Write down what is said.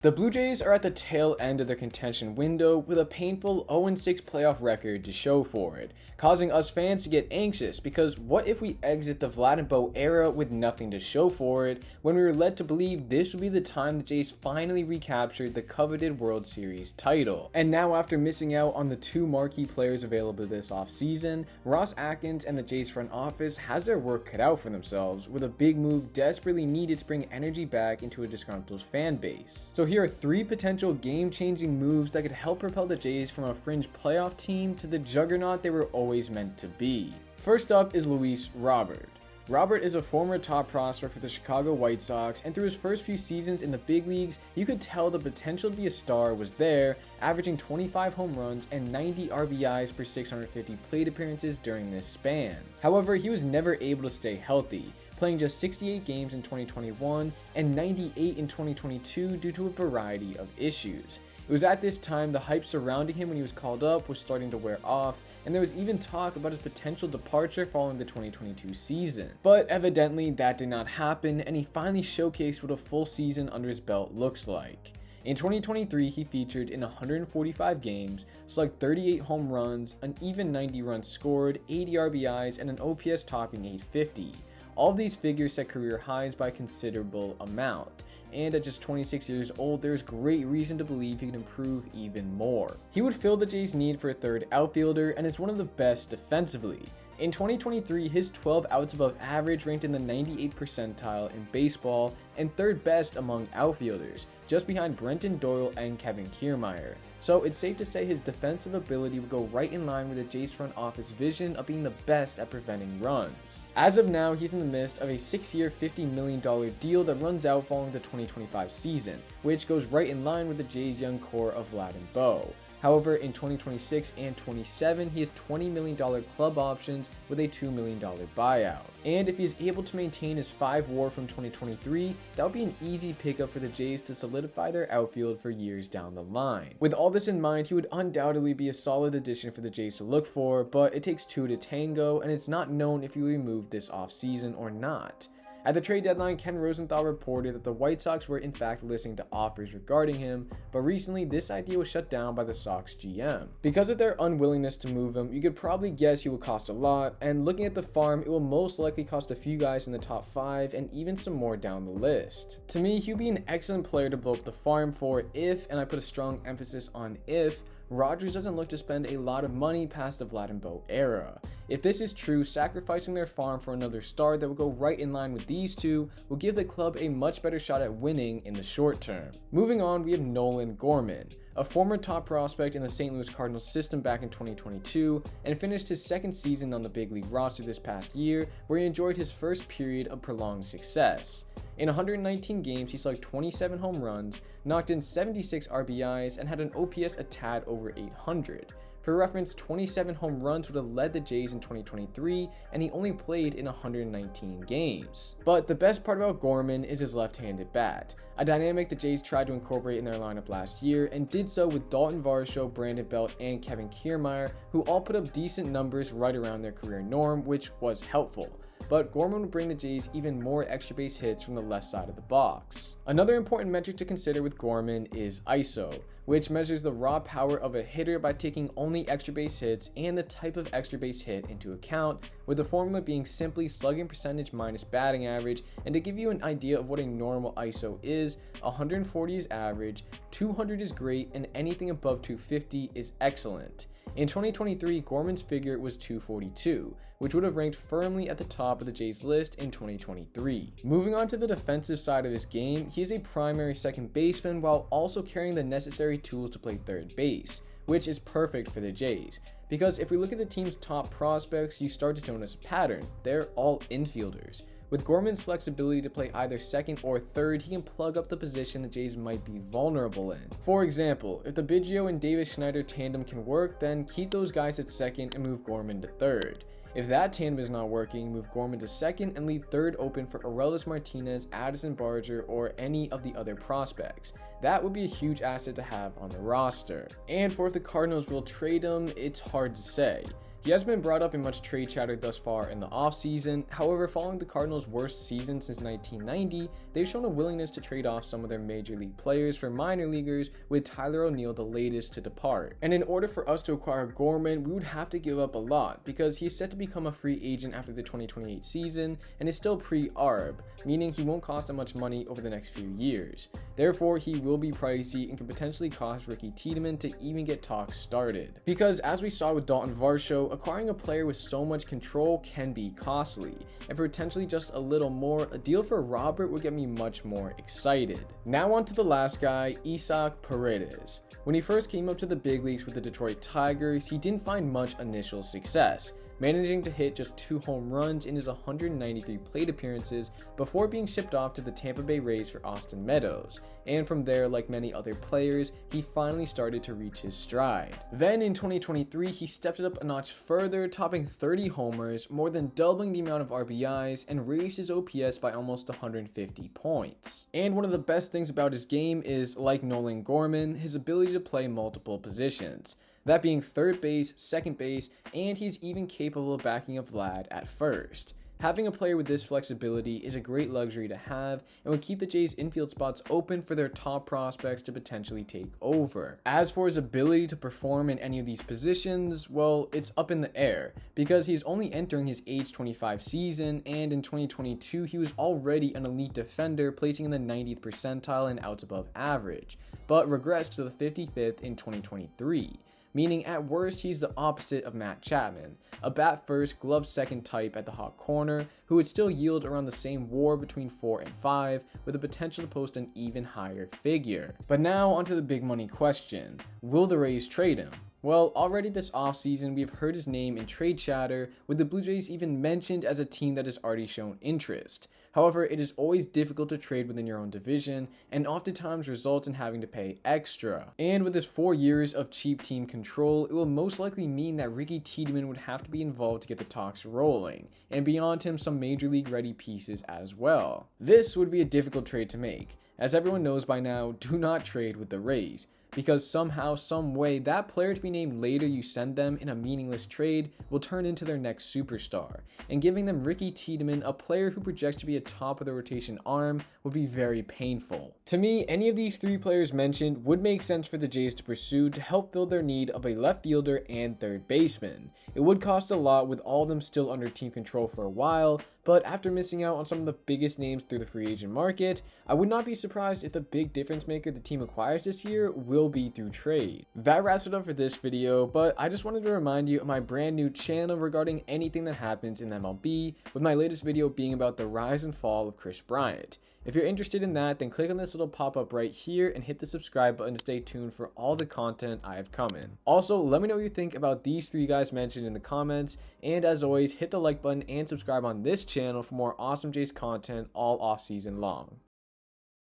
The Blue Jays are at the tail end of their contention window with a painful 0-6 playoff record to show for it, causing us fans to get anxious because what if we exit the Vlad and Bo era with nothing to show for it when we were led to believe this would be the time the Jays finally recaptured the coveted World Series title. And now after missing out on the two marquee players available this offseason, Ross Atkins and the Jays front office has their work cut out for themselves with a big move desperately needed to bring energy back into a disgruntled fan base. So here are three potential game-changing moves that could help propel the Jays from a fringe playoff team to the juggernaut they were always meant to be. First up is Luis Robert. Robert is a former top prospect for the Chicago White Sox, and through his first few seasons in the big leagues, you could tell the potential to be a star was there, averaging 25 home runs and 90 RBIs per 650 plate appearances during this span. However, he was never able to stay healthy, playing just 68 games in 2021 and 98 in 2022 due to a variety of issues. It was at this time the hype surrounding him when he was called up was starting to wear off, and there was even talk about his potential departure following the 2022 season. But evidently that did not happen, and he finally showcased what a full season under his belt looks like. In 2023, he featured in 145 games, slugged 38 home runs, an even 90 runs scored, 80 RBIs, and an OPS topping 850. All of these figures set career highs by a considerable amount, and at just 26 years old, there's great reason to believe he could improve even more. He would fill the Jays' need for a third outfielder and is one of the best defensively. In 2023, his 12 outs above average ranked in the 98th percentile in baseball and third best among outfielders, just behind Brenton Doyle and Kevin Kiermaier. So it's safe to say his defensive ability would go right in line with the Jays front office vision of being the best at preventing runs. As of now, he's in the midst of a 6-year, $50 million deal that runs out following the 2025 season, which goes right in line with the Jays' young core of Vlad and Bo. However, in 2026 and 27, he has $20 million club options with a $2 million buyout. And if he's able to maintain his 5 WAR from 2023, that would be an easy pickup for the Jays to solidify their outfield for years down the line. With all this in mind, he would undoubtedly be a solid addition for the Jays to look for, but it takes two to tango, and it's not known if he will be moved this offseason or not. At the trade deadline, Ken Rosenthal reported that the White Sox were in fact listening to offers regarding him, but recently this idea was shut down by the Sox GM. Because of their unwillingness to move him, you could probably guess he will cost a lot, and looking at the farm, it will most likely cost a few guys in the top 5 and even some more down the list. To me, he would be an excellent player to blow up the farm for if, and I put a strong emphasis on if, Rodgers doesn't look to spend a lot of money past the Vlad and Bo era. If this is true, sacrificing their farm for another star that will go right in line with these two will give the club a much better shot at winning in the short term. Moving on, we have Nolan Gorman, a former top prospect in the St. Louis Cardinals system back in 2022, and finished his second season on the big league roster this past year, where he enjoyed his first period of prolonged success. In 119 games, he slugged 27 home runs, knocked in 76 RBIs, and had an OPS a tad over 800. For reference, 27 home runs would have led the Jays in 2023, and he only played in 119 games. But the best part about Gorman is his left-handed bat, a dynamic the Jays tried to incorporate in their lineup last year, and did so with Dalton Varsho, Brandon Belt, and Kevin Kiermaier, who all put up decent numbers right around their career norm, which was helpful. But Gorman would bring the Jays even more extra base hits from the left side of the box. Another important metric to consider with Gorman is ISO, which measures the raw power of a hitter by taking only extra base hits and the type of extra base hit into account, with the formula being simply slugging percentage minus batting average. And to give you an idea of what a normal ISO is, 140 is average, 200 is great, and anything above 250 is excellent. In 2023, Gorman's figure was 242, which would have ranked firmly at the top of the Jays list in 2023. Moving on to the defensive side of his game, he is a primary second baseman while also carrying the necessary tools to play third base, which is perfect for the Jays. Because if we look at the team's top prospects, you start to notice a pattern. They're all infielders. With Gorman's flexibility to play either second or third, he can plug up the position the Jays might be vulnerable in. For example, if the Biggio and Davis Schneider tandem can work, then keep those guys at second and move Gorman to third. If that tandem is not working, move Gorman to second and leave third open for Arelis Martinez, Addison Barger, or any of the other prospects. That would be a huge asset to have on the roster. And for if the Cardinals will trade him, it's hard to say. He hasn't been brought up in much trade chatter thus far in the offseason. However, following the Cardinals' worst season since 1990, they've shown a willingness to trade off some of their major league players for minor leaguers, with Tyler O'Neill the latest to depart. And in order for us to acquire Gorman, we would have to give up a lot, because he is set to become a free agent after the 2028 season and is still pre-ARB, meaning he won't cost that much money over the next few years. Therefore, he will be pricey and can potentially cost Ricky Tiedemann to even get talks started. Because as we saw with Dalton Varsho, acquiring a player with so much control can be costly, and for potentially just a little more, a deal for Robert would get me much more excited. Now on to the last guy, Isaac Paredes. When he first came up to the big leagues with the Detroit Tigers, he didn't find much initial success, managing to hit just 2 home runs in his 193 plate appearances before being shipped off to the Tampa Bay Rays for Austin Meadows, and from there, like many other players, he finally started to reach his stride. Then in 2023, he stepped it up a notch further, topping 30 homers, more than doubling the amount of RBIs, and raised his OPS by almost 150 points. And one of the best things about his game is, like Nolan Gorman, his ability to play multiple positions, that being third base, second base, and he's even capable of backing up Vlad at first. Having a player with this flexibility is a great luxury to have and would keep the Jays' infield spots open for their top prospects to potentially take over. As for his ability to perform in any of these positions, well, it's up in the air, because he's only entering his age 25 season, and in 2022 he was already an elite defender, placing in the 90th percentile in outs above average, but regressed to the 55th in 2023. Meaning at worst he's the opposite of Matt Chapman, a bat first, glove second type at the hot corner, who would still yield around the same WAR between 4 and 5, with the potential to post an even higher figure. But now onto the big money question: will the Rays trade him? Well, already this offseason we have heard his name in trade chatter, with the Blue Jays even mentioned as a team that has already shown interest. However, it is always difficult to trade within your own division, and oftentimes results in having to pay extra. And with his 4 years of cheap team control, it will most likely mean that Ricky Tiedemann would have to be involved to get the talks rolling, and beyond him some major league ready pieces as well. This would be a difficult trade to make. As everyone knows by now, do not trade with the Rays, because somehow, some way, that player to be named later you send them in a meaningless trade will turn into their next superstar, and giving them Ricky Tiedemann, a player who projects to be a top of the rotation arm, would be very painful. To me, any of these 3 players mentioned would make sense for the Jays to pursue to help fill their need of a left fielder and third baseman. It would cost a lot, with all of them still under team control for a while, but after missing out on some of the biggest names through the free agent market, I would not be surprised if the big difference maker the team acquires this year will be through trade. That wraps it up for this video, but I just wanted to remind you of my brand new channel regarding anything that happens in MLB, with my latest video being about the rise and fall of Kris Bryant. If you're interested in that, then click on this little pop-up right here and hit the subscribe button to stay tuned for all the content I have coming. Also, let me know what you think about these 3 guys mentioned in the comments, and as always, hit the like button and subscribe on this channel for more awesome Jays content all off season long.